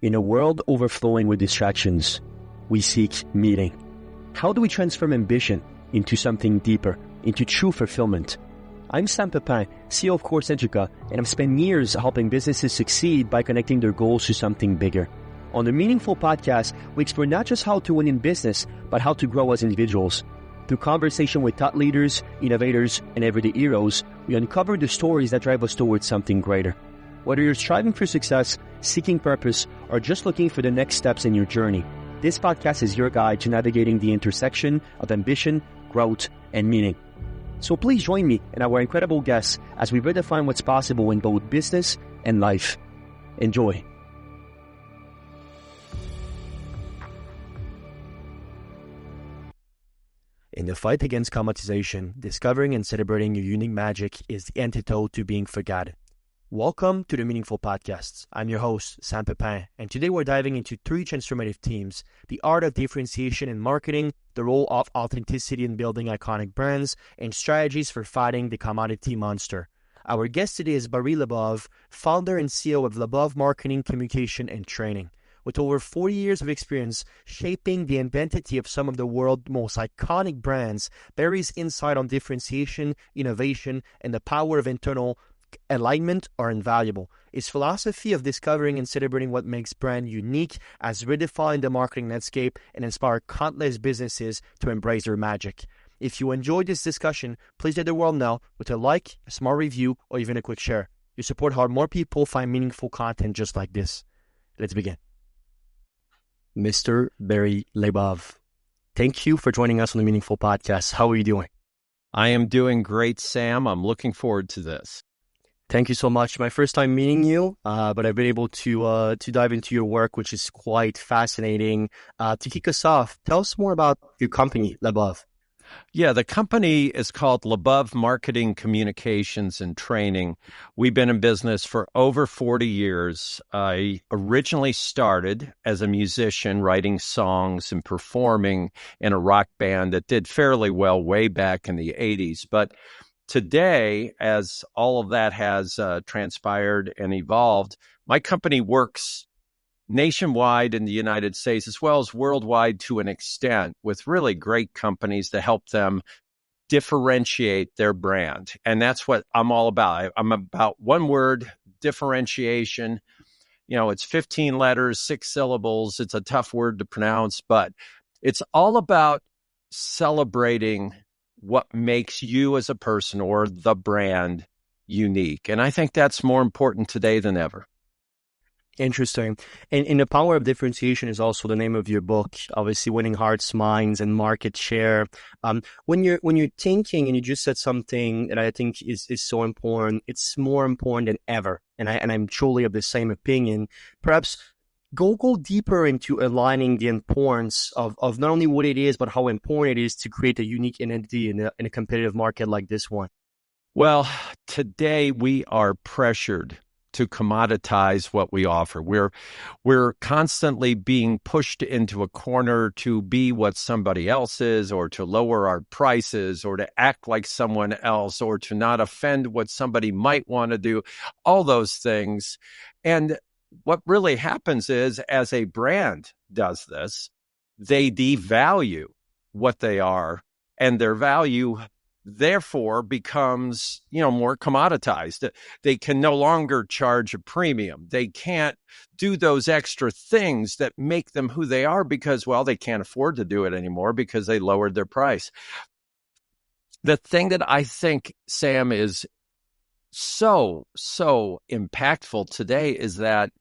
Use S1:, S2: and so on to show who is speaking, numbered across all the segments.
S1: In a world overflowing with distractions, we seek meaning. How do we transform ambition into something deeper, into true fulfillment? I'm Sam Pepin, CEO of Educa, and I've spent years helping businesses succeed by connecting their goals to something bigger. On the Meaningful podcast, we explore not just how to win in business, but how to grow as individuals. Through conversation with thought leaders, innovators, and everyday heroes, we uncover the stories that drive us towards something greater. Whether you're striving for success, seeking purpose, or just looking for the next steps in your journey, this podcast is your guide to navigating the intersection of ambition, growth, and meaning. So please join me and our incredible guests as we redefine what's possible in both business and life. Enjoy. In the fight against commoditization, discovering and celebrating your unique magic is the antidote to being forgotten. Welcome to the Meaningful Podcasts. I'm your host, Sam Pepin, and today we're diving into 3 transformative themes: the art of differentiation in marketing, the role of authenticity in building iconic brands, and strategies for fighting the commodity monster. Our guest today is Barry LaBov, founder and CEO of Labov Marketing, Communication, and Training. With over 40 years of experience shaping the identity of some of the world's most iconic brands, Barry's insight on differentiation, innovation, and the power of internal alignment are invaluable. His philosophy of discovering and celebrating what makes brand unique has redefined the marketing landscape and inspired countless businesses to embrace their magic. If you enjoyed this discussion, please let the world know with a like, a small review, or even a quick share. You support how more people find meaningful content just like this. Let's begin. Mr. Barry LaBov, thank you for joining us on the Meaningful Podcast. How are you doing?
S2: I am doing great, Sam. I'm looking forward to this.
S1: Thank you so much. My first time meeting you, but I've been able to dive into your work, which is quite fascinating. To kick us off, tell us more about your company, LaBov.
S2: Yeah, the company is called Labov Marketing, Communications, and Training. We've been in business for over 40 years. I originally started as a musician, writing songs and performing in a rock band that did fairly well way back in the 80s. But today, as all of that has transpired and evolved, my company works nationwide in the United States as well as worldwide to an extent with really great companies to help them differentiate their brand. And that's what I'm all about. I'm about one word, differentiation. You know, it's 15 letters, 6 syllables. It's a tough word to pronounce, but it's all about celebrating what makes you as a person or the brand unique. And I think that's more important today than ever.
S1: Interesting. And the power of differentiation is also the name of your book, obviously winning hearts, minds, and market share. When you're thinking, and you just said something that I think is so important, it's more important than ever. And I'm truly of the same opinion. Perhaps go deeper into aligning the importance of not only what it is, but how important it is to create a unique identity in a competitive market like this one.
S2: Well, today we are pressured to commoditize what we offer. We're constantly being pushed into a corner to be what somebody else is, or to lower our prices, or to act like someone else, or to not offend what somebody might want to do, all those things. And what really happens is, as a brand does this, they devalue what they are, and their value therefore becomes, more commoditized. They can no longer charge a premium. They can't do those extra things that make them who they are because, well, they can't afford to do it anymore because they lowered their price. The thing that I think, Sam, is so impactful today is that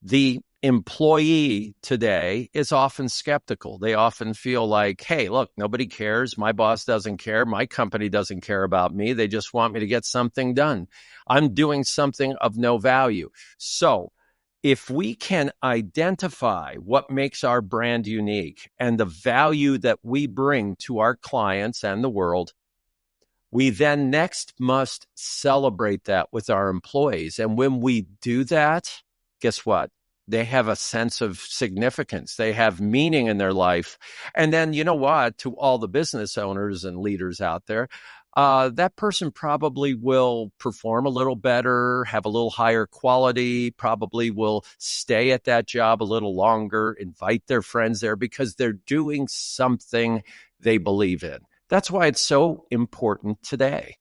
S2: the employee today is often skeptical. They often feel like, hey, look, nobody cares. My boss doesn't care. My company doesn't care about me. They just want me to get something done. I'm doing something of no value. So if we can identify what makes our brand unique and the value that we bring to our clients and the world, we then next must celebrate that with our employees. And when we do that, guess what? They have a sense of significance. They have meaning in their life. And then, you know what, to all the business owners and leaders out there, that person probably will perform a little better, have a little higher quality, probably will stay at that job a little longer, invite their friends there because they're doing something they believe in. That's why it's so important today.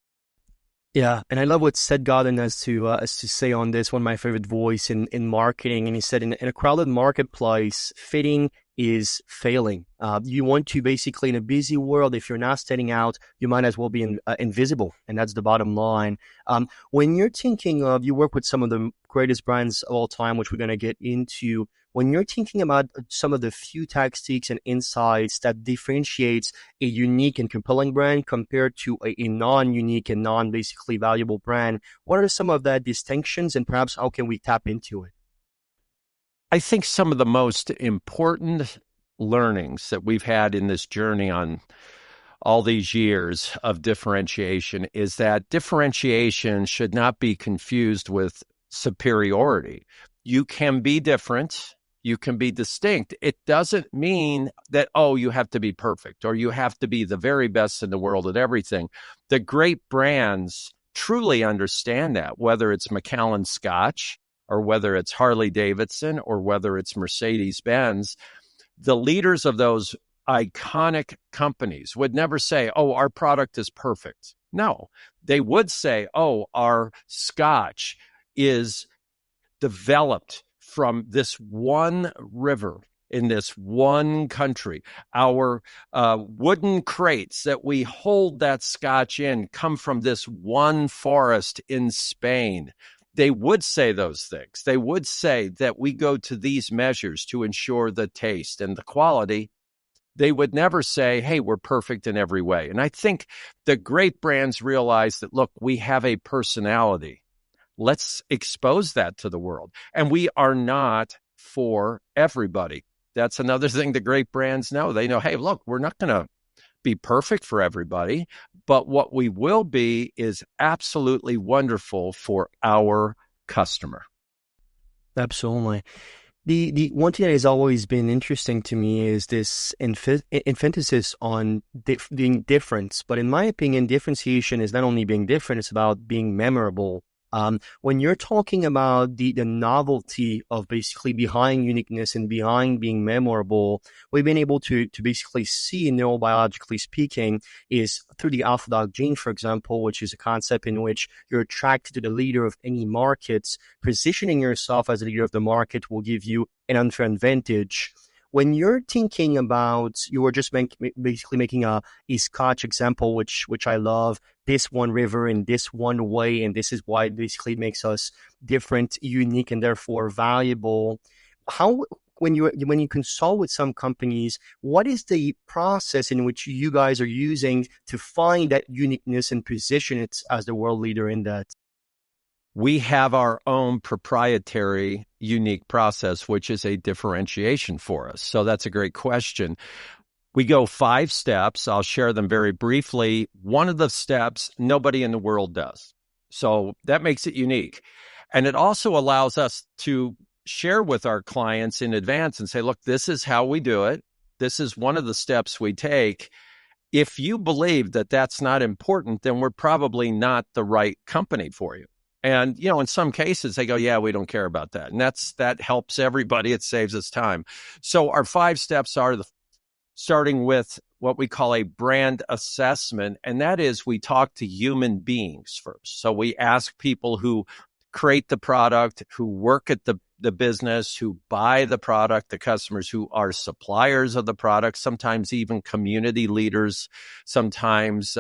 S1: Yeah, and I love what Seth Godin has to say on this. One of my favorite voice in marketing, and he said, in a crowded marketplace, fitting is failing. You want to basically, in a busy world, if you're not standing out, you might as well be invisible, and that's the bottom line. When you're thinking of, you work with some of the greatest brands of all time, which we're going to get into. When you're thinking about some of the few tactics and insights that differentiates a unique and compelling brand compared to a non-unique and non-basically valuable brand, what are some of that distinctions, and perhaps how can we tap into it?
S2: I think some of the most important learnings that we've had in this journey on all these years of differentiation is that differentiation should not be confused with superiority. You can be different. You can be distinct. It doesn't mean that, oh, you have to be perfect or you have to be the very best in the world at everything. The great brands truly understand that, whether it's Macallan Scotch or whether it's Harley Davidson or whether it's Mercedes Benz. The leaders of those iconic companies would never say, oh, our product is perfect. No, they would say, oh, our scotch is developed from this one river in this one country. Our wooden crates that we hold that scotch in come from this one forest in Spain. They would say those things. They would say that we go to these measures to ensure the taste and the quality. They would never say, hey, we're perfect in every way. And I think the great brands realize that, look, we have a personality. Let's expose that to the world. And we are not for everybody. That's another thing the great brands know. They know, hey, look, we're not going to be perfect for everybody, but what we will be is absolutely wonderful for our customer.
S1: Absolutely. The one thing that has always been interesting to me is this emphasis on being different. But in my opinion, differentiation is not only being different, it's about being memorable. When you're talking about the novelty of basically behind uniqueness and behind being memorable, we've been able to basically see, neurobiologically speaking, is through the alpha dog gene, for example, which is a concept in which you're attracted to the leader of any markets. Positioning yourself as a leader of the market will give you an unfair advantage. When you're thinking about, you were just basically making a Scotch example, which I love, this one river in this one way, and this is why it basically makes us different, unique, and therefore valuable. How, when you consult with some companies, what is the process in which you guys are using to find that uniqueness and position it as the world leader in that?
S2: We have our own proprietary unique process, which is a differentiation for us. So that's a great question. We go 5 steps. I'll share them very briefly. One of the steps nobody in the world does. So that makes it unique. And it also allows us to share with our clients in advance and say, look, this is how we do it. This is one of the steps we take. If you believe that that's not important, then we're probably not the right company for you. And, in some cases, they go, yeah, we don't care about that. And that helps everybody. It saves us time. So our 5 steps are starting with what we call a brand assessment. And that is, we talk to human beings first. So we ask people who create the product, who work at the business, who buy the product, the customers who are suppliers of the product, sometimes even community leaders, sometimes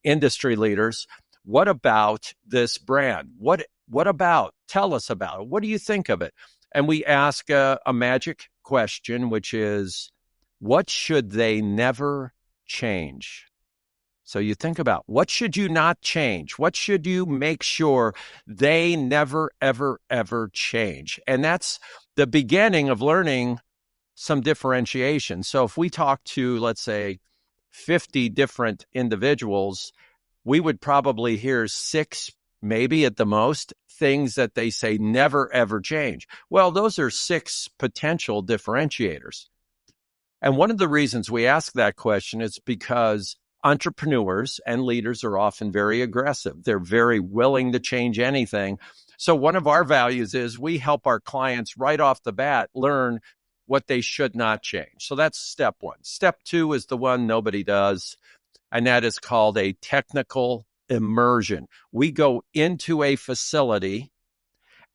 S2: industry leaders. What about this brand? What about? Tell us about it. What do you think of it? And we ask a magic question, which is, what should they never change? So you think about, what should you not change? What should you make sure they never, ever, ever change? And that's the beginning of learning some differentiation. So if we talk to, let's say, 50 different individuals, we would probably hear 6, maybe at the most, things that they say never, ever change. Well, those are 6 potential differentiators. And one of the reasons we ask that question is because entrepreneurs and leaders are often very aggressive. They're very willing to change anything. So one of our values is we help our clients right off the bat learn what they should not change. So that's step one. Step two is the one nobody does, and that is called a technical immersion. We go into a facility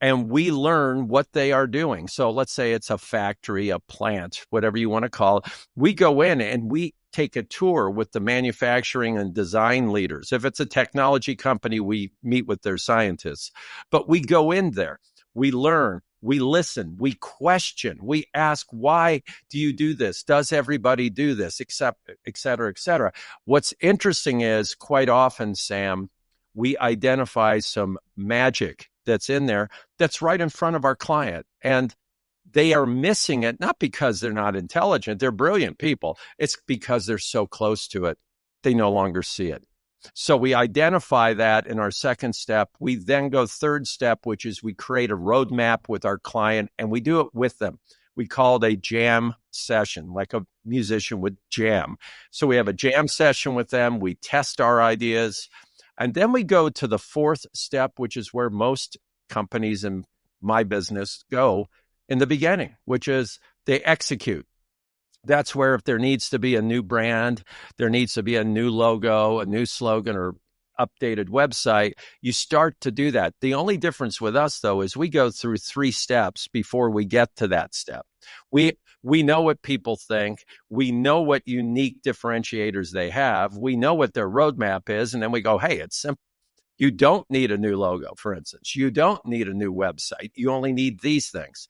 S2: and we learn what they are doing. So let's say it's a factory, a plant, whatever you want to call it. We go in and we take a tour with the manufacturing and design leaders. If it's a technology company, we meet with their scientists. But we go in there, we learn, we listen, we question, we ask, why do you do this? Does everybody do this? Et cetera, et cetera. What's interesting is quite often, Sam, we identify some magic that's in there that's right in front of our client. And they are missing it, not because they're not intelligent. They're brilliant people. It's because they're so close to it, they no longer see it. So we identify that in our second step. We then go third step, which is we create a roadmap with our client, and we do it with them. We call it a jam session, like a musician would jam. So we have a jam session with them. We test our ideas. And then we go to the fourth step, which is where most companies in my business go in the beginning, which is they execute. That's where if there needs to be a new brand, there needs to be a new logo, a new slogan, or updated website, you start to do that. The only difference with us, though, is we go through 3 steps before we get to that step. We know what people think. We know what unique differentiators they have. We know what their roadmap is. And then we go, hey, it's simple. You don't need a new logo, for instance. You don't need a new website. You only need these things.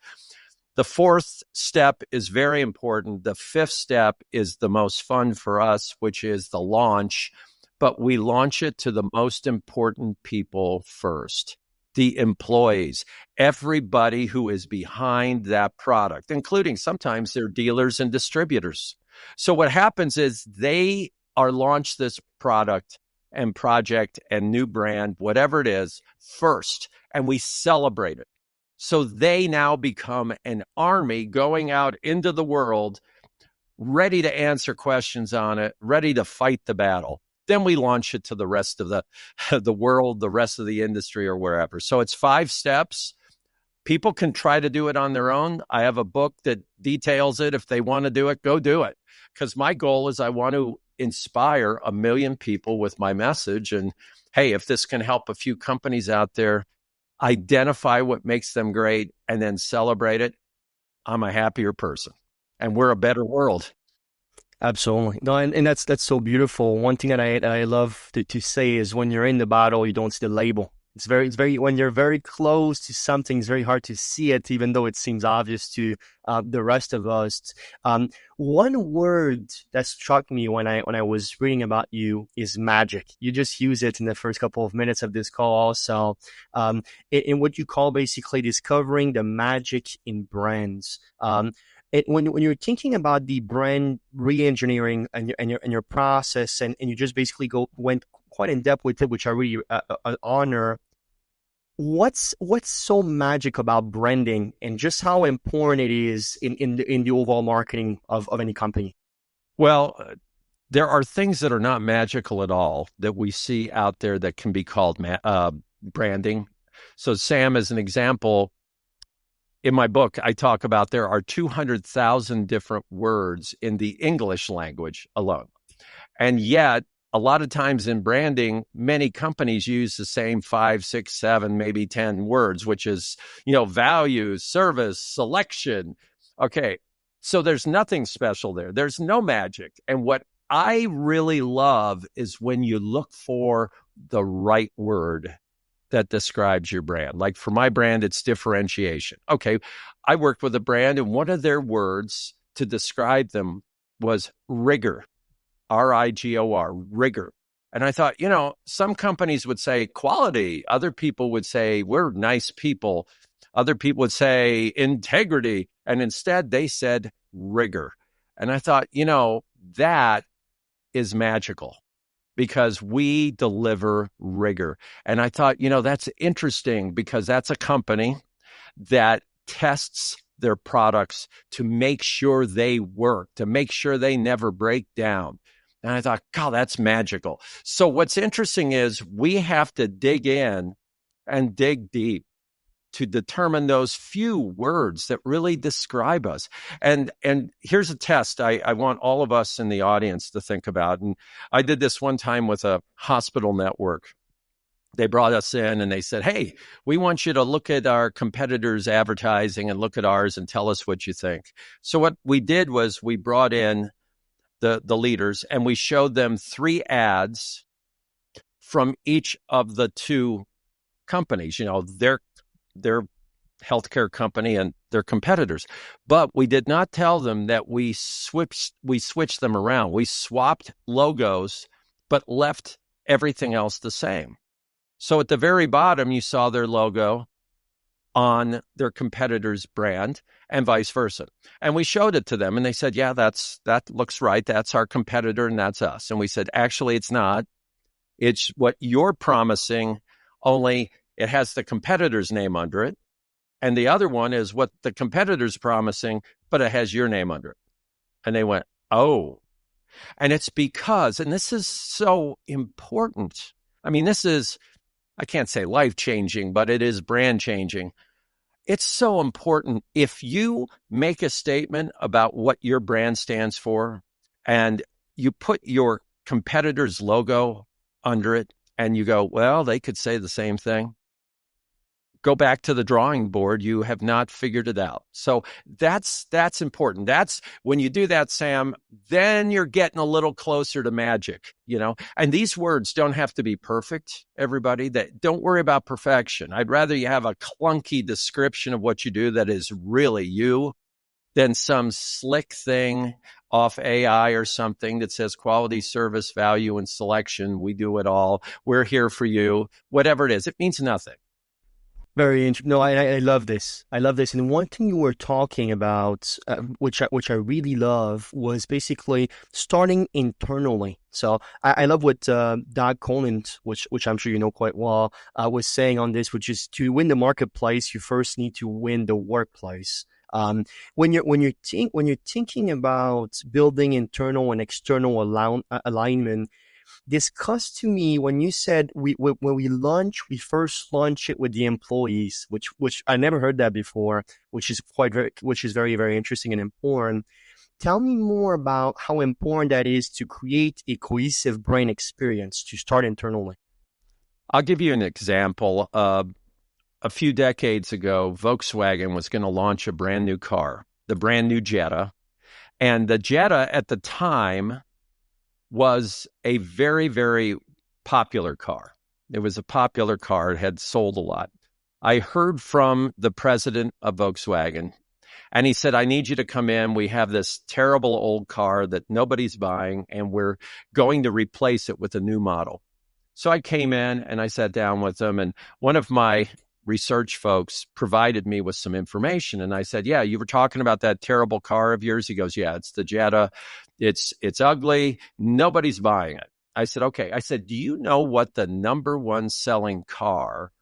S2: The fourth step is very important. The fifth step is the most fun for us, which is the launch. But we launch it to the most important people first. The employees, everybody who is behind that product, including sometimes their dealers and distributors. So what happens is they are launched this product and project and new brand, whatever it is, first, and we celebrate it. So they now become an army going out into the world, ready to answer questions on it, ready to fight the battle. Then we launch it to the rest of the world, the rest of the industry, or wherever. So it's 5 steps. People can try to do it on their own. I have a book that details it. If they want to do it, go do it. Because my goal is I want to inspire 1 million people with my message. And hey, if this can help a few companies out there identify what makes them great and then celebrate it, I'm a happier person. And we're a better world.
S1: Absolutely. No, and that's so beautiful. One thing that I love to say is when you're in the battle, you don't see the label. It's very when you're very close to something, it's very hard to see it, even though it seems obvious to the rest of us. One word that struck me when I was reading about you is magic. You just use it in the first couple of minutes of this call, also in what you call basically discovering the magic in brands. When you're thinking about the brand re-engineering and your process, and you just basically went quite in depth with it, which I really honor. What's so magic about branding, and just how important it is in the overall marketing of any company?
S2: Well, there are things that are not magical at all that we see out there that can be called branding. So, Sam, as an example, in my book, I talk about there are 200,000 different words in the English language alone. And yet, a lot of times in branding, many companies use the same 5, 6, 7, maybe 10 words, which is, value, service, selection. Okay, so there's nothing special there. There's no magic. And what I really love is when you look for the right word that describes your brand. Like for my brand, it's differentiation. Okay, I worked with a brand, and one of their words to describe them was rigor, R-I-G-O-R, rigor. And I thought, some companies would say quality. Other people would say we're nice people. Other people would say integrity. And instead they said rigor. And I thought, that is magical, because we deliver rigor. And I thought, that's interesting, because that's a company that tests their products to make sure they work, to make sure they never break down. And I thought, God, that's magical. So what's interesting is we have to dig in and dig deep to determine those few words that really describe us. And here's a test I want all of us in the audience to think about. And I did this one time with a hospital network. They brought us in and they said, hey, we want you to look at our competitors' advertising and look at ours and tell us what you think. So what we did was we brought in the leaders and we showed them 3 ads from each of the 2 companies, their healthcare company and their competitors. But we did not tell them that we switched them around. We swapped logos, but left everything else the same. So at the very bottom, you saw their logo on their competitor's brand and vice versa. And we showed it to them and they said, yeah, that looks right. That's our competitor and that's us. And we said, actually, it's not. It's what you're promising, only it has the competitor's name under it. And the other one is what the competitor's promising, but it has your name under it. And they went, oh. And it's because, and this is so important. I mean, this is, I can't say life-changing, but it is brand-changing. It's so important. If you make a statement about what your brand stands for and you put your competitor's logo under it and you go, well, they could say the same thing. Go back to the drawing board. You have not figured it out. So that's important. That's when you do that, Sam, then you're getting a little closer to magic, and these words don't have to be perfect, everybody. Don't worry about perfection. I'd rather you have a clunky description of what you do that is really you than some slick thing off AI or something that says quality, service, value, and selection. We do it all. We're here for you. Whatever it is, it means nothing.
S1: Very interesting. No, I love this. I love this. And one thing you were talking about, which I really love, was basically starting internally. So I love what Doug Conant, which I'm sure you know quite well, was saying on this, which is to win the marketplace, you first need to win the workplace. When you're thinking about building internal and external alignment, discuss to me when you said when we first launch it with the employees, which I never heard that before, which is very, very interesting and important. Tell me more about how important that is to create a cohesive brain experience to start internally.
S2: I'll give you an example. A few decades ago, Volkswagen was going to launch a brand new car, the brand new Jetta. And the Jetta at the time was a very, very popular car. It was a popular car. It had sold a lot. I heard from the president of Volkswagen, and he said, I need you to come in. We have this terrible old car that nobody's buying, and we're going to replace it with a new model. So I came in and I sat down with them, and one of my research folks provided me with some information. And I said, yeah, you were talking about that terrible car of yours? He goes, yeah, it's the Jetta. It's ugly. Nobody's buying it. I said, okay. I said, do you know what the number one selling car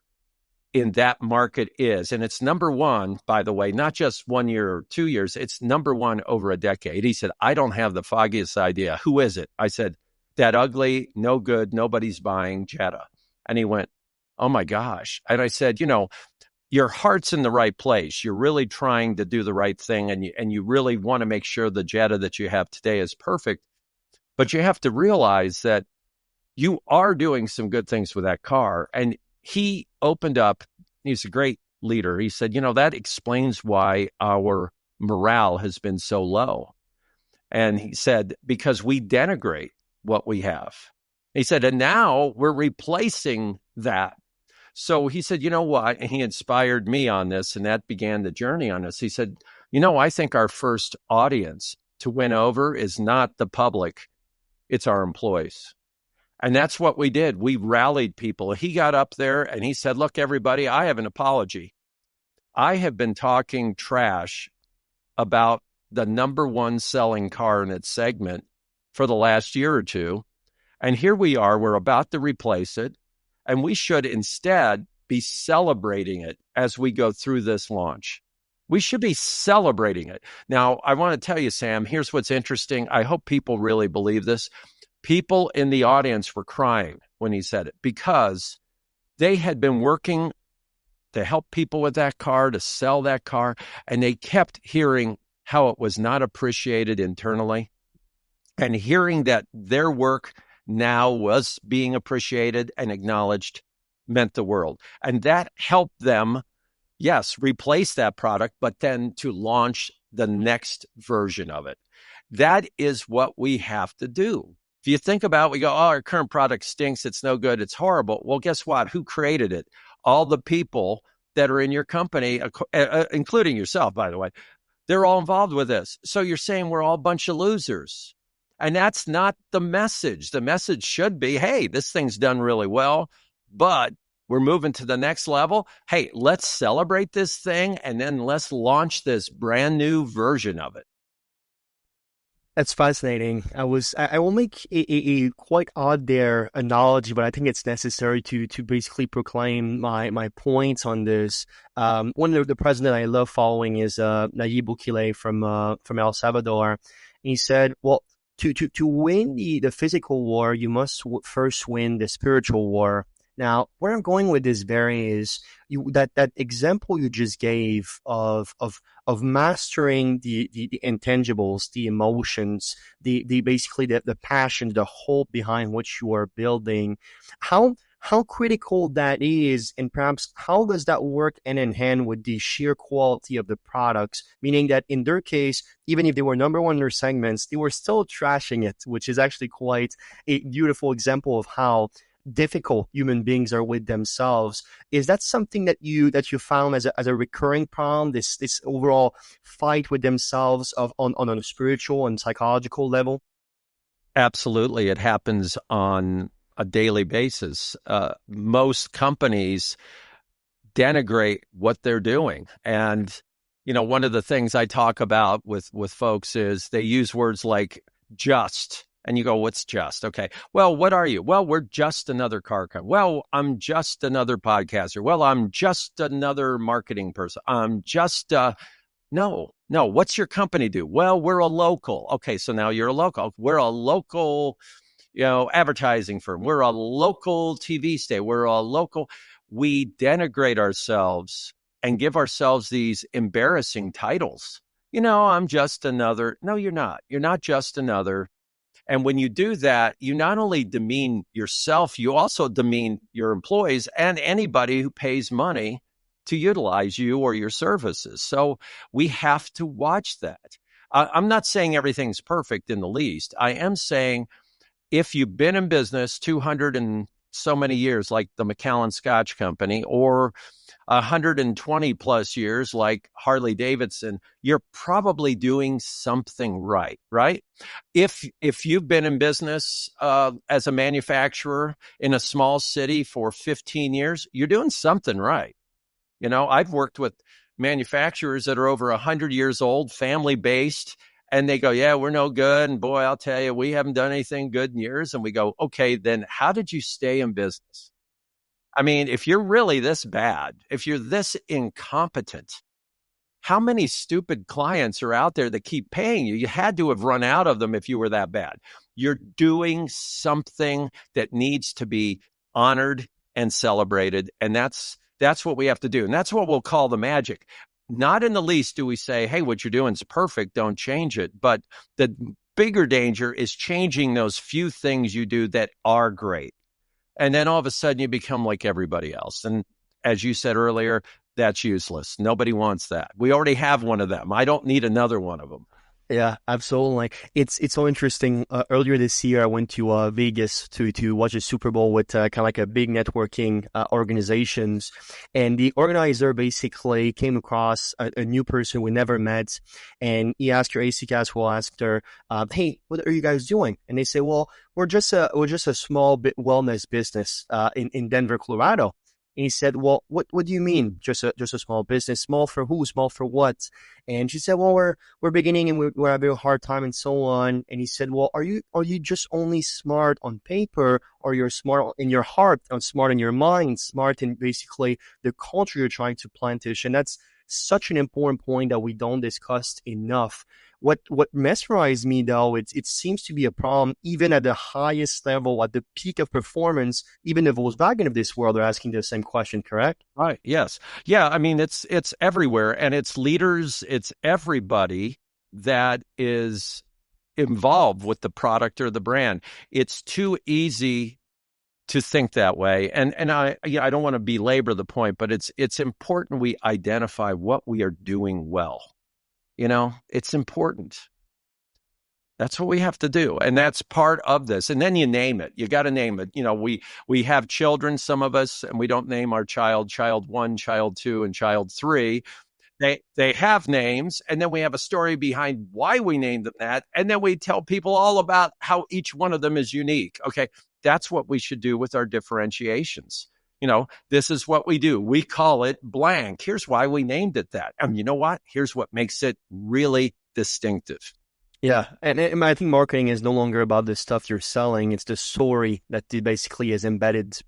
S2: in that market is? And it's number one, by the way, not just 1 year or 2 years. It's number one over a decade. He said, I don't have the foggiest idea. Who is it? I said, that ugly, no good, nobody's buying Jetta. And he went, oh my gosh. And I said, your heart's in the right place. You're really trying to do the right thing. And you really want to make sure the Jetta that you have today is perfect. But you have to realize that you are doing some good things with that car. And he opened up. He's a great leader. He said, that explains why our morale has been so low. And he said, because we denigrate what we have. He said, and now we're replacing that. So he said, you know what? And he inspired me on this, and that began the journey on this. He said, I think our first audience to win over is not the public, it's our employees. And that's what we did. We rallied people. He got up there and he said, look, everybody, I have an apology. I have been talking trash about the number one selling car in its segment for the last year or two. And here we are, we're about to replace it. And we should instead be celebrating it as we go through this launch. We should be celebrating it. Now, I want to tell you, Sam, here's what's interesting. I hope people really believe this. People in the audience were crying when he said it because they had been working to help people with that car, to sell that car, and they kept hearing how it was not appreciated internally, and hearing that their work now was being appreciated and acknowledged meant the world. And that helped them, yes, replace that product, but then to launch the next version of it. That is what we have to do. If you think about it, we go, oh, our current product stinks. It's no good. It's horrible. Well, guess what? Who created it? All the people that are in your company, including yourself, by the way, they're all involved with this. So you're saying we're all a bunch of losers. And that's not the message. The message should be, hey, this thing's done really well, but we're moving to the next level. Hey, let's celebrate this thing, and then let's launch this brand new version of it.
S1: That's fascinating. I will make a quite odd there analogy, but I think it's necessary to basically proclaim my points on this. One of the president I love following is Nayib Bukele from El Salvador. And he said, well, to win the physical war, you must first win the spiritual war. Now, where I'm going with this, Barry, is that example you just gave of mastering the intangibles, the emotions, the basically the passion, the hope behind what you are building. How critical that is, and perhaps how does that work hand in hand with the sheer quality of the products? Meaning that in their case, even if they were number one in their segments, they were still trashing it, which is actually quite a beautiful example of how difficult human beings are with themselves. Is that something that you found as a recurring problem? This overall fight with themselves on a spiritual and psychological level?
S2: Absolutely, it happens on a daily basis. Most companies denigrate what they're doing, and one of the things I talk about with folks is they use words like just. And you go, what's just? Okay. Well, what are you? Well, we're just another car company. Well, I'm just another podcaster. Well, I'm just another marketing person. I'm just, no. What's your company do? Well, we're a local. Okay. So now you're a local. We're a local, advertising firm. We're a local TV station. We're a local. We denigrate ourselves and give ourselves these embarrassing titles. I'm just another. No, you're not. You're not just another. And when you do that, you not only demean yourself, you also demean your employees and anybody who pays money to utilize you or your services. So we have to watch that. I'm not saying everything's perfect in the least. I am saying if you've been in business 200 and so many years, like the Macallan Scotch Company, or 120 plus years like Harley Davidson, you're probably doing something right? If you've been in business as a manufacturer in a small city for 15 years, you're doing something right. I've worked with manufacturers that are over 100 years old, family-based, and they go, yeah, we're no good. And boy, I'll tell you, we haven't done anything good in years. And we go, okay, then how did you stay in business? I mean, if you're really this bad, if you're this incompetent, how many stupid clients are out there that keep paying you? You had to have run out of them if you were that bad. You're doing something that needs to be honored and celebrated. And that's what we have to do. And that's what we'll call the magic. Not in the least do we say, hey, what you're doing is perfect. Don't change it. But the bigger danger is changing those few things you do that are great. And then all of a sudden you become like everybody else. And as you said earlier, that's useless. Nobody wants that. We already have one of them. I don't need another one of them.
S1: Yeah, absolutely. It's so interesting. Earlier this year, I went to Vegas to watch a Super Bowl with kind of like a big networking organizations, and the organizer basically came across a new person we never met, and he asked her, AC Caswell asked her, "Hey, what are you guys doing?" And they say, "Well, we're just a small bit wellness business in Denver, Colorado." And he said, "Well, what do you mean? Just a small business? Small for who? Small for what?" And she said, "Well, we're beginning and we're having a hard time and so on." And he said, "Well, are you just only smart on paper, or you're smart in your heart, or smart in your mind, smart in basically the culture you're trying to plantish?" And that's such an important point that we don't discuss enough. What mesmerized me though, it seems to be a problem even at the highest level, at the peak of performance. Even the Volkswagen of this world are asking the same question, correct?
S2: Right. Yes. Yeah. I mean, it's everywhere, and it's leaders, it's everybody that is involved with the product or the brand. It's too easy to think that way. And I don't want to belabor the point, but it's important we identify what we are doing well. It's important. That's what we have to do. And that's part of this. And then you name it. You got to name it. We have children, some of us, and we don't name our child one, child two, and child three. They have names, and then we have a story behind why we named them that, and then we tell people all about how each one of them is unique. Okay, that's what we should do with our differentiations. This is what we do. We call it blank. Here's why we named it that. And you know what? Here's what makes it really distinctive.
S1: Yeah, and I think marketing is no longer about the stuff you're selling. It's the story that basically is embedded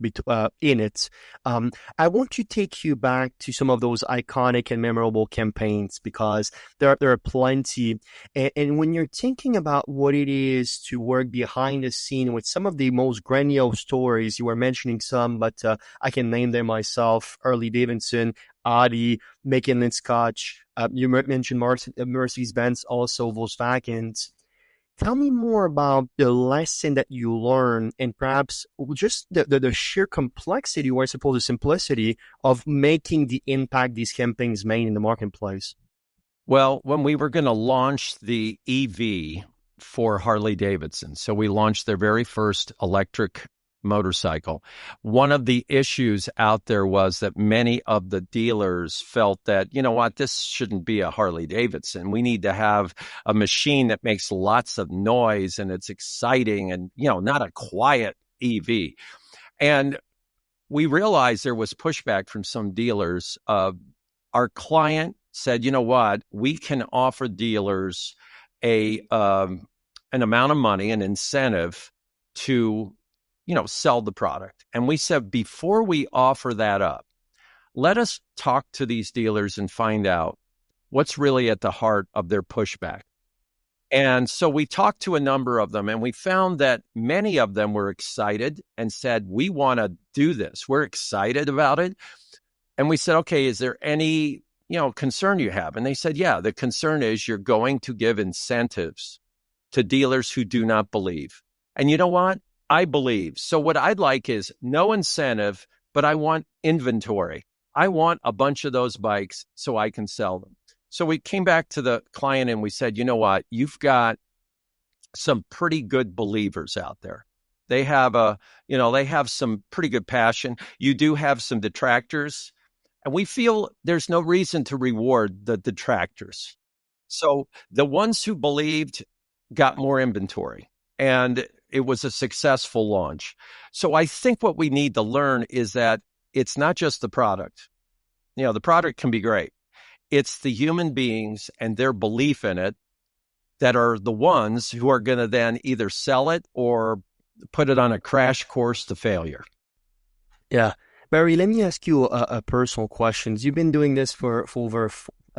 S1: in it. I want to take you back to some of those iconic and memorable campaigns, because there are plenty. And when you're thinking about what it is to work behind the scene with some of the most grandiose stories, you were mentioning some, but I can name them myself: Harley Davidson, Audi, Macallan Scotch. You mentioned Mercedes-Benz, also Volkswagen. Tell me more about the lesson that you learned, and perhaps just the sheer complexity, or I suppose the simplicity of making the impact these campaigns made in the marketplace.
S2: Well, when we were going to launch the EV for Harley Davidson, so we launched their very first electric motorcycle. One of the issues out there was that many of the dealers felt that, this shouldn't be a Harley Davidson. We need to have a machine that makes lots of noise and it's exciting and, not a quiet EV. And we realized there was pushback from some dealers. Our client said, you know what, we can offer dealers an amount of money, an incentive to sell the product. And we said, before we offer that up, let us talk to these dealers and find out what's really at the heart of their pushback. And so we talked to a number of them, and we found that many of them were excited and said, we want to do this. We're excited about it. And we said, okay, is there any, concern you have? And they said, yeah, the concern is you're going to give incentives to dealers who do not believe. And you know what? I believe. So what I'd like is no incentive, but I want inventory. I want a bunch of those bikes so I can sell them. So we came back to the client and we said, you know what? You've got some pretty good believers out there. They have some pretty good passion. You do have some detractors, and we feel there's no reason to reward the detractors. So the ones who believed got more inventory, and it was a successful launch. So I think what we need to learn is that it's not just the product. The product can be great. It's the human beings and their belief in it that are the ones who are going to then either sell it or put it on a crash course to failure.
S1: Yeah. Barry, let me ask you a personal question. You've been doing this for over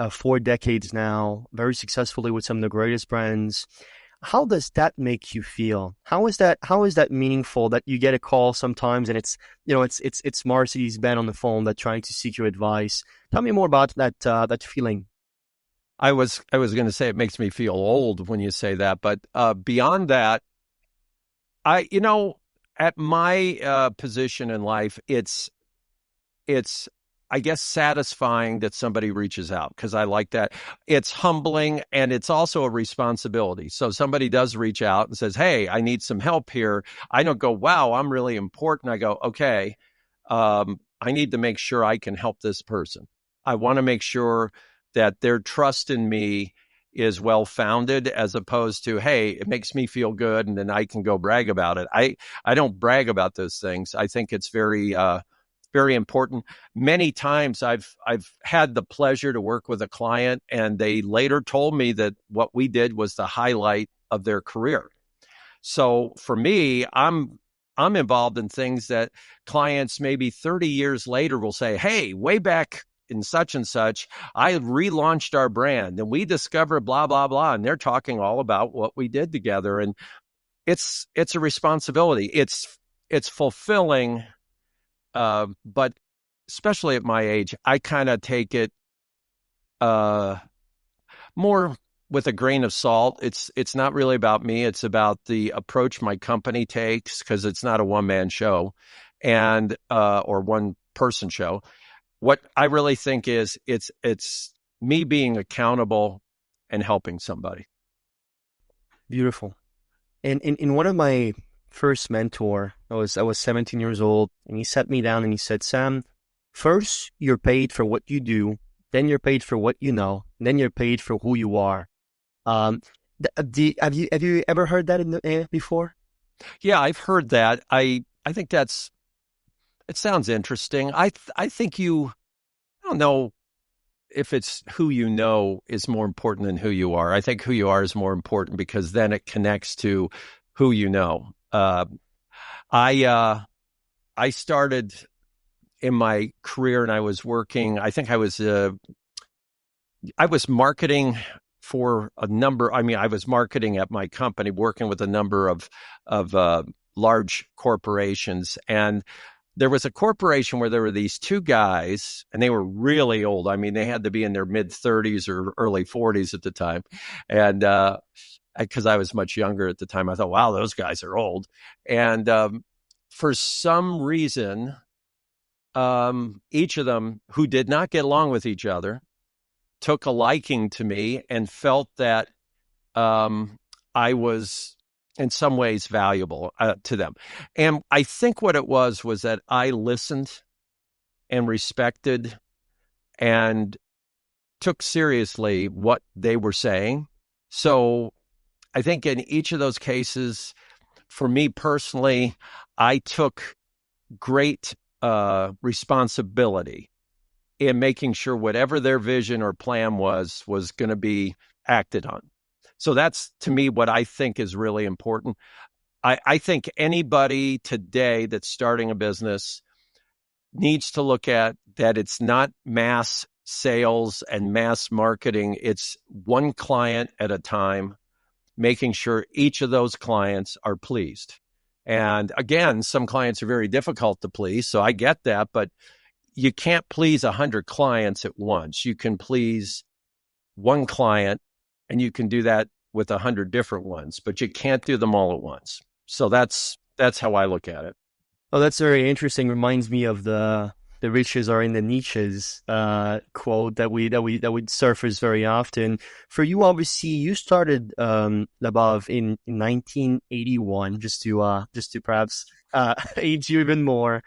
S1: 4 decades now, very successfully with some of the greatest brands. How does that make you feel? How is that meaningful that you get a call sometimes and it's Mercedes-Benz on the phone that's trying to seek your advice? Tell me more about that feeling.
S2: I was going to say it makes me feel old when you say that, but beyond that, at my position in life, it's I guess satisfying that somebody reaches out, because I like that. It's humbling, and it's also a responsibility. So somebody does reach out and says, hey, I need some help here. I don't go, wow, I'm really important. I go, okay, I need to make sure I can help this person. I want to make sure that their trust in me is well-founded, as opposed to, hey, it makes me feel good and then I can go brag about it. I don't brag about those things. I think it's very important. Many times I've had the pleasure to work with a client, and they later told me that what we did was the highlight of their career. So for me, I'm involved in things that clients maybe 30 years later will say, hey, way back in such and such, I relaunched our brand and we discovered blah, blah, blah. And they're talking all about what we did together. And it's a responsibility. It's fulfilling. But especially at my age, I kind of take it more with a grain of salt. It's not really about me. It's about the approach my company takes, because it's not a one-man show and or one-person show. What I really think is it's me being accountable and helping somebody.
S1: Beautiful. And in one of my first mentor, I was 17 years old, and he sat me down and he said, Sam, first you're paid for what you do, then you're paid for what you know, and then you're paid for who you are. Um, have you ever heard that before?
S2: Yeah, I've heard that. I think it sounds interesting. I think I don't know if it's who you know is more important than who you are. I think who you are is more important, because then it connects to who you know. I started in my career, and I was working. I think I was marketing for a number. I mean, I was marketing at my company, working with a number of large corporations, and there was a corporation where there were these two guys, and they were really old. I mean, they had to be in their mid 30s or early 40s at the time, and because I was much younger at the time, I thought, wow, those guys are old. And for some reason, each of them, who did not get along with each other, took a liking to me and felt that I was in some ways valuable to them. And I think what it was that I listened and respected and took seriously what they were saying. So I think in each of those cases, for me personally, I took great responsibility in making sure whatever their vision or plan was going to be acted on. So that's, to me, what I think is really important. I think anybody today that's starting a business needs to look at that it's not mass sales and mass marketing. It's one client at a time, making sure each of those clients are pleased. And again, some clients are very difficult to please, so I get that, but you can't please 100 clients at once. You can please one client, and you can do that with 100 different ones, but you can't do them all at once. So that's how I look at it.
S1: Oh, that's very interesting. Reminds me of the riches are in the niches quote that we surface very often. For you, obviously, you started Labov in 1981. Just to perhaps age you even more.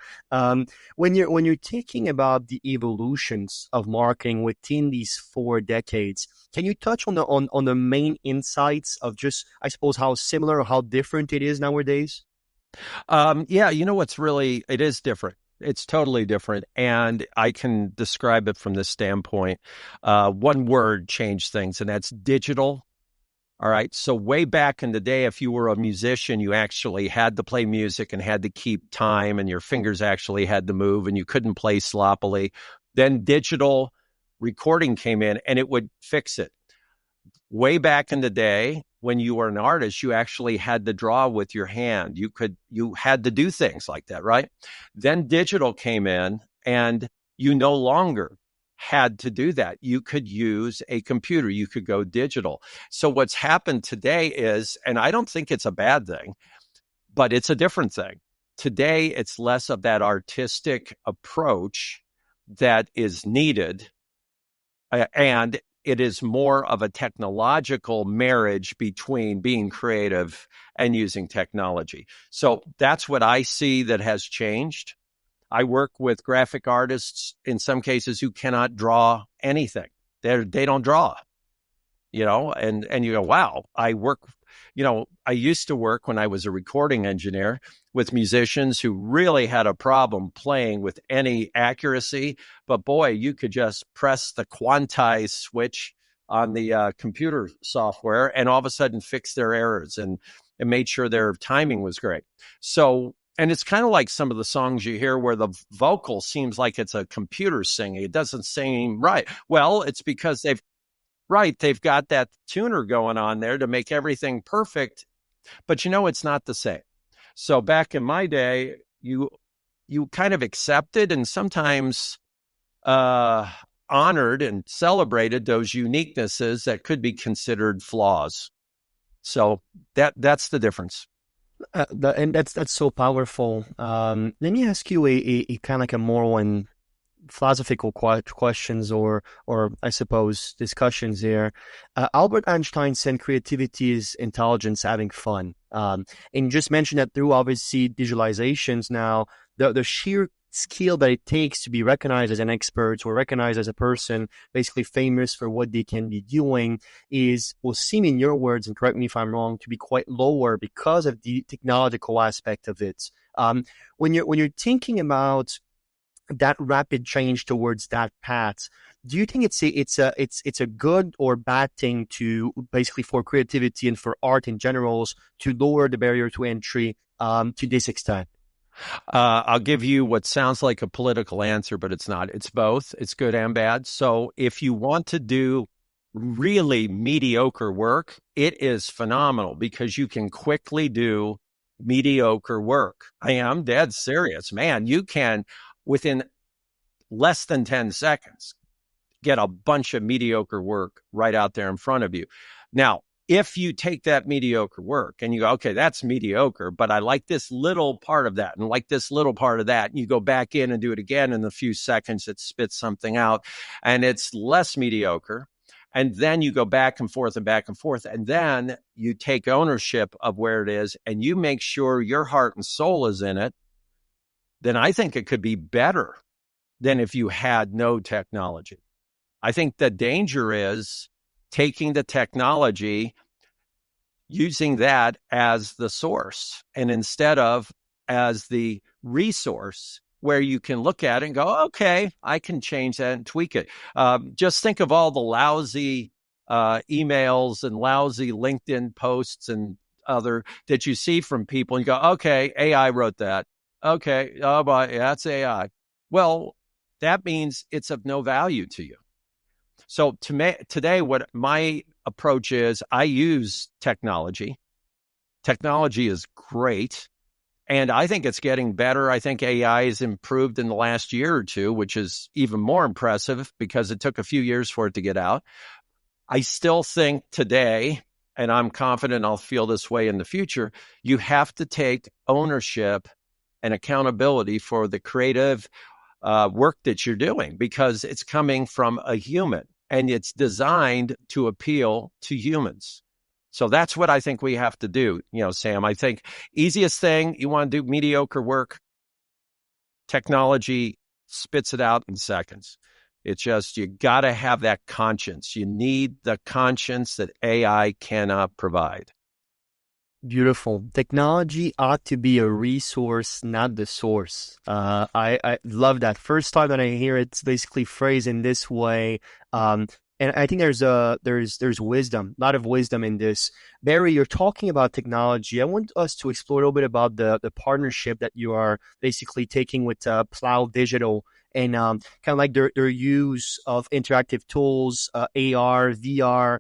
S1: When you're thinking about the evolutions of marketing within these 4 decades, can you touch on the main insights of just, I suppose, how similar or how different it is nowadays?
S2: Yeah, it is different. It's totally different. And I can describe it from this standpoint. One word changed things, and that's digital. All right. So way back in the day, if you were a musician, you actually had to play music and had to keep time, and your fingers actually had to move, and you couldn't play sloppily. Then digital recording came in, and it would fix it. Way back in the day, when you were an artist, you actually had to draw with your hand. You had to do things like that, right? Then digital came in, and you no longer had to do that. You could use a computer. You could go digital. So what's happened today is, and I don't think it's a bad thing, but it's a different thing. Today, it's less of that artistic approach that is needed, and it is more of a technological marriage between being creative and using technology. So that's what I see that has changed. I work with graphic artists in some cases who cannot draw anything. They don't draw, and you go, wow, I used to work when I was a recording engineer with musicians who really had a problem playing with any accuracy. But boy, you could just press the quantize switch on the computer software and all of a sudden fix their errors and made sure their timing was great. So And it's kind of like some of the songs you hear where the vocal seems like it's a computer singing. It doesn't seem right. Well, it's because they've got that tuner going on there to make everything perfect, but it's not the same. So back in my day, you kind of accepted and sometimes honored and celebrated those uniquenesses that could be considered flaws. So that's the difference.
S1: And that's so powerful. Let me ask you a kind of like a more one philosophical questions or I suppose discussions here. Albert Einstein said creativity is intelligence having fun. And you just mentioned that through obviously visualizations now, the sheer skill that it takes to be recognized as an expert or recognized as a person basically famous for what they can be doing will seem, in your words, and correct me if I'm wrong, to be quite lower because of the technological aspect of it. When you're thinking about that rapid change towards that path, do you think it's a good or bad thing to basically for creativity and for art in general to lower the barrier to entry to this extent?
S2: I'll give you what sounds like a political answer, but it's not. It's both. It's good and bad. So if you want to do really mediocre work, it is phenomenal because you can quickly do mediocre work. I am dead serious, man. You can, within less than 10 seconds, get a bunch of mediocre work right out there in front of you. Now, if you take that mediocre work and you go, okay, that's mediocre, but I like this little part of that and like this little part of that, and you go back in and do it again in a few seconds, it spits something out and it's less mediocre. And then you go back and forth and back and forth. And then you take ownership of where it is and you make sure your heart and soul is in it. Then I think it could be better than if you had no technology. I think the danger is taking the technology, using that as the source, and instead of as the resource where you can look at it and go, okay, I can change that and tweak it. Just think of all the lousy emails and lousy LinkedIn posts and other that you see from people and you go, okay, AI wrote that. Okay, oh, but that's AI. Well, that means it's of no value to you. So today, what my approach is, I use technology. Technology is great. And I think it's getting better. I think AI has improved in the last year or two, which is even more impressive because it took a few years for it to get out. I still think today, and I'm confident I'll feel this way in the future, you have to take ownership and accountability for the creative work that you're doing because it's coming from a human and it's designed to appeal to humans. So that's what I think we have to do. Sam, I think easiest thing, you want to do mediocre work, technology spits it out in seconds. It's just, you got to have that conscience. You need the conscience that AI cannot provide.
S1: Beautiful. Technology ought to be a resource, not the source. I love that. First time that I hear it's basically phrased in this way. And I think there's wisdom, a lot of wisdom in this. Barry, you're talking about technology. I want us to explore a little bit about the partnership that you are basically taking with Plow Digital and kind of like their use of interactive tools, AR, VR,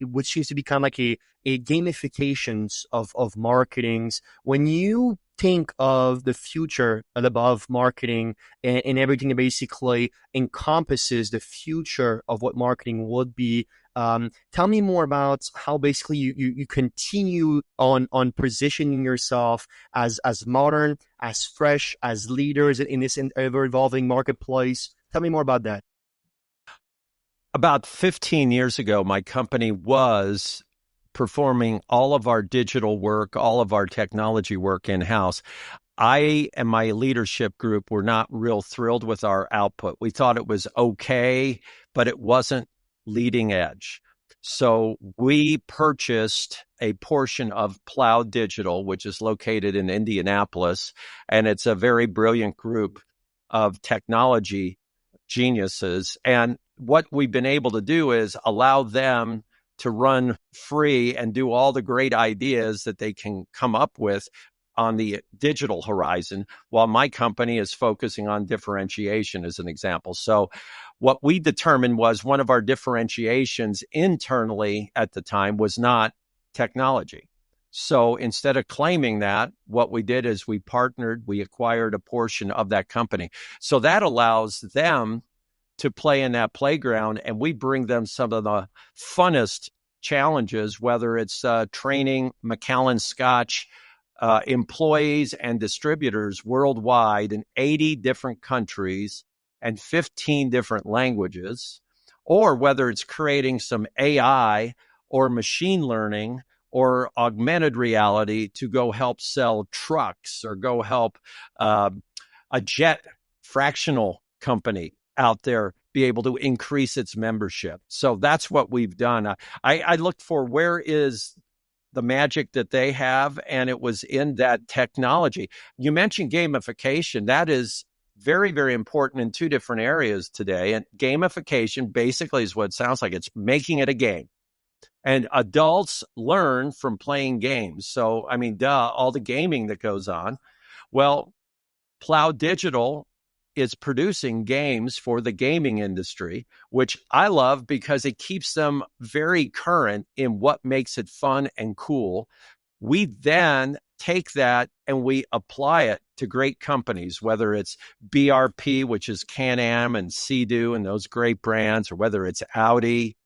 S1: which seems to be kind of like a gamifications of marketings. When you think of the future of Labov marketing and everything that basically encompasses the future of what marketing would be, tell me more about how basically you continue on positioning yourself as modern, as fresh, as leaders in this ever evolving marketplace. Tell me more about that.
S2: About 15 years ago, my company was performing all of our digital work, all of our technology work in-house. I and my leadership group were not real thrilled with our output. We thought it was okay, but it wasn't leading edge. So we purchased a portion of Plow Digital, which is located in Indianapolis, and it's a very brilliant group of technology geniuses. And what we've been able to do is allow them to run free and do all the great ideas that they can come up with on the digital horizon, while my company is focusing on differentiation, as an example. So what we determined was one of our differentiations internally at the time was not technology. So instead of claiming that, what we did is we partnered, we acquired a portion of that company. So that allows them to play in that playground, and we bring them some of the funnest challenges, whether it's training Macallan Scotch employees and distributors worldwide in 80 different countries and 15 different languages, or whether it's creating some AI or machine learning or augmented reality to go help sell trucks or go help a jet fractional company out there be able to increase its membership. So that's what we've done. I looked for where is the magic that they have, and it was in that technology. You mentioned gamification. That is very, very important in two different areas today. And gamification basically is what it sounds like. It's making it a game. And adults learn from playing games. So, I mean, all the gaming that goes on. Well, Plow Digital is producing games for the gaming industry, which I love because it keeps them very current in what makes it fun and cool. We then take that and we apply it to great companies, whether it's BRP, which is Can-Am and Sea-Doo and those great brands, or whether it's Audi,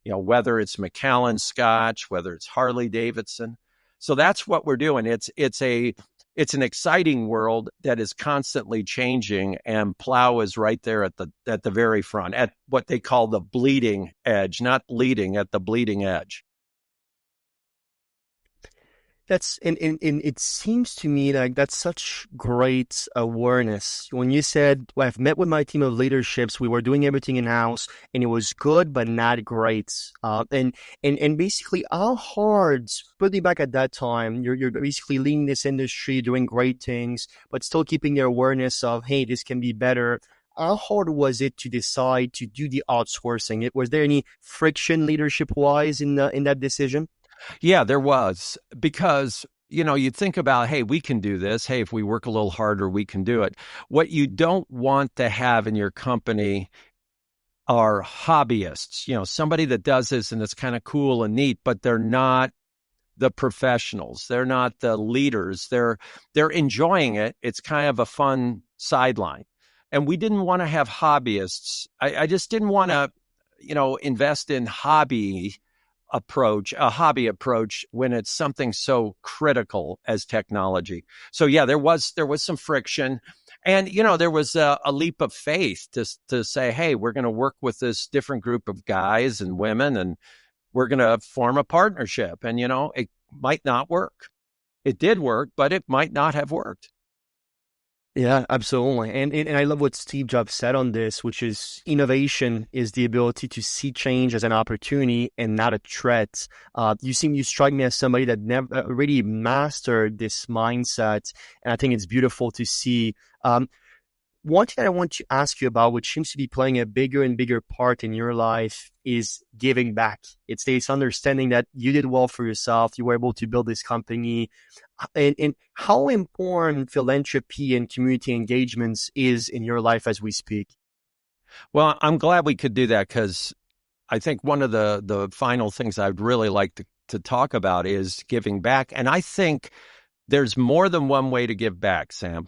S2: whether it's Macallan Scotch, whether it's Harley Davidson. So that's what we're doing. It's an exciting world that is constantly changing, and Plow is right there at the very front, at what they call the bleeding edge, not leading, at the bleeding edge.
S1: That's and it seems to me like that's such great awareness. When you said, well, I've met with my team of leaderships, we were doing everything in house, and it was good but not great. And basically, how hard, putting back at that time, you're basically leading this industry, doing great things, but still keeping the awareness of, hey, this can be better. How hard was it to decide to do the outsourcing? Was there any friction leadership wise in that decision?
S2: Yeah, there was, because you think about, hey, we can do this. Hey, if we work a little harder, we can do it. What you don't want to have in your company are hobbyists, somebody that does this and it's kind of cool and neat, but they're not the professionals. They're not the leaders. They're enjoying it. It's kind of a fun sideline. And we didn't want to have hobbyists. I just didn't want to, invest in a hobby approach when it's something so critical as technology. So yeah, there was some friction, and there was a leap of faith to say, hey, we're going to work with this different group of guys and women, and we're going to form a partnership. And it might not work. It did work, but it might not have worked.
S1: Yeah, absolutely. And I love what Steve Jobs said on this, which is innovation is the ability to see change as an opportunity and not a threat. You strike me as somebody that never really mastered this mindset. And I think it's beautiful to see. One thing that I want to ask you about, which seems to be playing a bigger and bigger part in your life, is giving back. It's this understanding that you did well for yourself. You were able to build this company. And how important philanthropy and community engagements is in your life as we speak.
S2: Well, I'm glad we could do that, because I think one of the final things I'd really like to talk about is giving back. And I think there's more than one way to give back, Sam.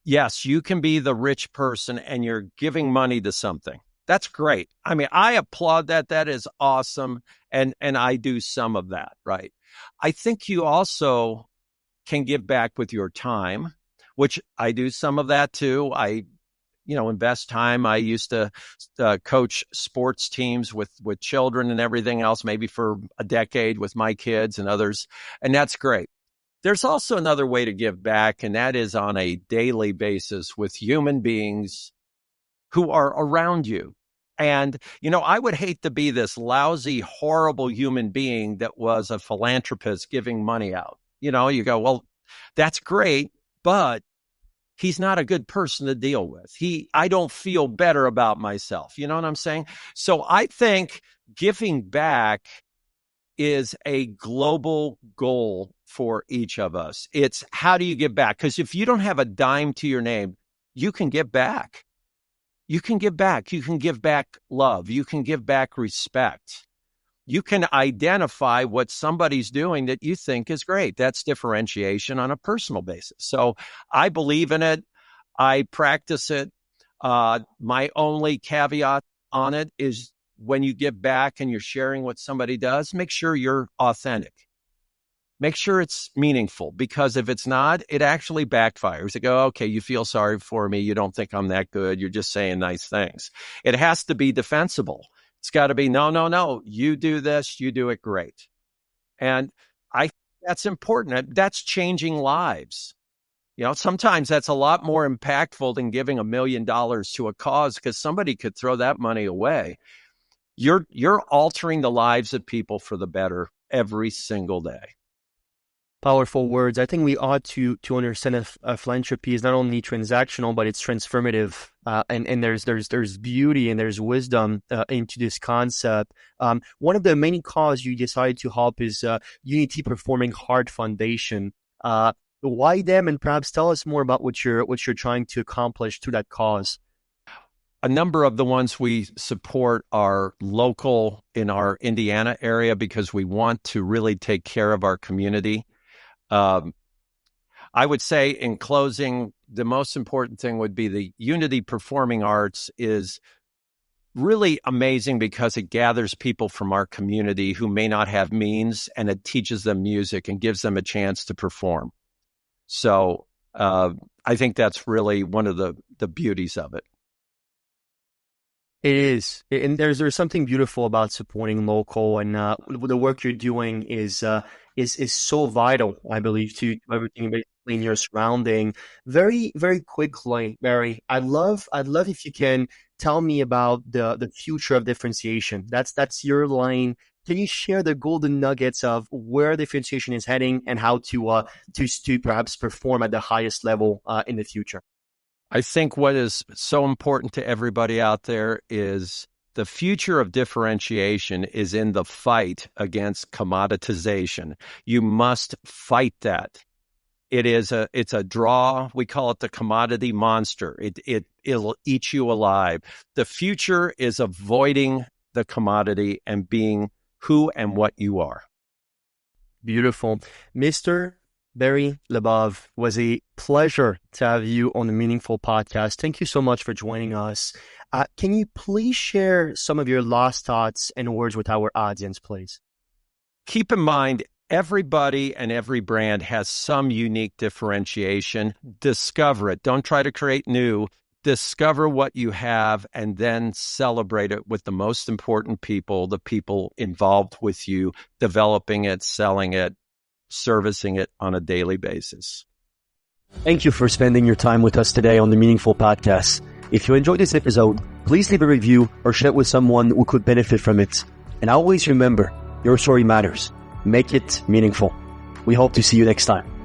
S2: Yes, you can be the rich person and you're giving money to something. That's great. I mean, I applaud that. That is awesome. And I do some of that, right? I think you also can give back with your time, which I do some of that too. I invest time. I used to coach sports teams with children and everything else, maybe for a decade with my kids and others. And that's great. There's also another way to give back, and that is on a daily basis with human beings who are around you. And, I would hate to be this lousy, horrible human being that was a philanthropist giving money out. You go, well, that's great, but he's not a good person to deal with. I don't feel better about myself. You know what I'm saying? So I think giving back is a global goal for each of us. It's how do you give back? Because if you don't have a dime to your name, you can give back. You can give back. You can give back love. You can give back respect. You can identify what somebody's doing that you think is great. That's differentiation on a personal basis. So I believe in it. I practice it. My only caveat on it is when you give back and you're sharing what somebody does, make sure you're authentic. Make sure it's meaningful, because if it's not, it actually backfires. You go, okay, you feel sorry for me. You don't think I'm that good. You're just saying nice things. It has to be defensible. It's got to be, no, you do this, you do it great. And I think that's important. That's changing lives. You know, sometimes that's a lot more impactful than giving $1 million to a cause, because somebody could throw that money away. You're altering the lives of people for the better every single day.
S1: Powerful words. I think we ought to understand if philanthropy is not only transactional, but it's transformative. And there's beauty and there's wisdom into this concept. One of the many causes you decided to help is Unity Performing Heart Foundation. Why them? And perhaps tell us more about what you're trying to accomplish through that cause.
S2: A number of the ones we support are local in our Indiana area because we want to really take care of our community. I would say in closing, the most important thing would be the Unity Performing Arts is really amazing because it gathers people from our community who may not have means, and it teaches them music and gives them a chance to perform. So I think that's really one of the beauties of it.
S1: It is, and there's something beautiful about supporting local, and the work you're doing is so vital, I believe, to everything basically in your surrounding. Very, very quickly, Barry, I'd love if you can tell me about the future of differentiation. That's your lane. Can you share the golden nuggets of where differentiation is heading and how to perhaps perform at the highest level in the future?
S2: I think what is so important to everybody out there is the future of differentiation is in the fight against commoditization. You must fight that. It's a draw. We call it the commodity monster. It'll eat you alive. The future is avoiding the commodity and being who and what you are.
S1: Beautiful. Mr. Barry LaBov, was a pleasure to have you on the Meaningful Podcast. Thank you so much for joining us. Can you please share some of your last thoughts and words with our audience, please?
S2: Keep in mind, everybody and every brand has some unique differentiation. Discover it. Don't try to create new. Discover what you have and then celebrate it with the most important people, the people involved with you, developing it, selling it, servicing it on a daily basis.
S1: Thank you for spending your time with us today on the Meaningful Podcast. If you enjoyed this episode, please leave a review or share it with someone who could benefit from it. And always remember, your story matters. Make it meaningful. We hope to see you next time.